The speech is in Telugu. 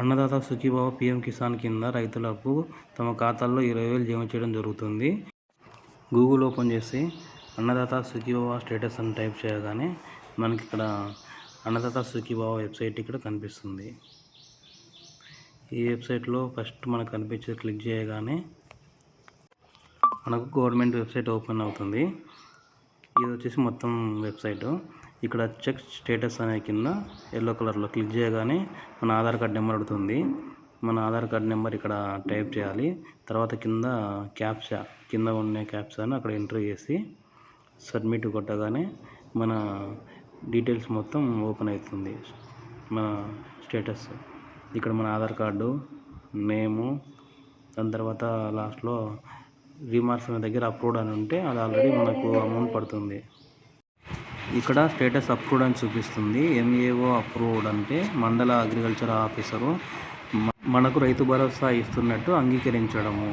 అన్నదాత సుఖీభవ పీఎం కిసాన్ కింద రైతులకు తమ ఖాతాల్లో 20,000 జమ చేయడం జరుగుతుంది. గూగుల్ ఓపెన్ చేసి అన్నదాత సుఖీభవ స్టేటస్ అని టైప్ చేయగానే మనకి ఇక్కడ అన్నదాత సుఖీభవ వెబ్సైట్ ఇక్కడ కనిపిస్తుంది. ఈ వెబ్సైట్లో ఫస్ట్ మనకు కనిపించేది క్లిక్ చేయగానే మనకు గవర్నమెంట్ వెబ్సైట్ ఓపెన్ అవుతుంది. ఇది వచ్చేసి మొత్తం వెబ్సైటు. ఇక్కడ చెక్ స్టేటస్ అనే కింద ఎల్లో కలర్లో క్లిక్ చేయగానే మన ఆధార్ కార్డ్ నెంబర్ అడుగుతుంది. మన ఆధార్ కార్డ్ నెంబర్ ఇక్కడ టైప్ చేయాలి. తర్వాత కింద క్యాప్చా కింద ఉన్న క్యాప్చాను అక్కడ ఎంటర్ చేసి సబ్మిట్ కొట్టగానే మన డీటెయిల్స్ మొత్తం ఓపెన్ అవుతుంది. మన స్టేటస్ ఇక్కడ మన ఆధార్ కార్డు, నేము, దాని తర్వాత లాస్ట్లో రీమార్క్స్ అనే దగ్గర అప్రూవ్డ్ అని ఉంటే అది ఆల్రెడీ మనకు అమౌంట్ పడుతుంది. ఇక్కడ స్టేటస్ అప్రూవ్డ్ అని చూపిస్తుంది. ఎంఏఓ అప్రూవ్డ్ అంటే మండల అగ్రికల్చర్ ఆఫీసరు మనకు రైతు భరోసా ఇస్తున్నట్టు అంగీకరించడము.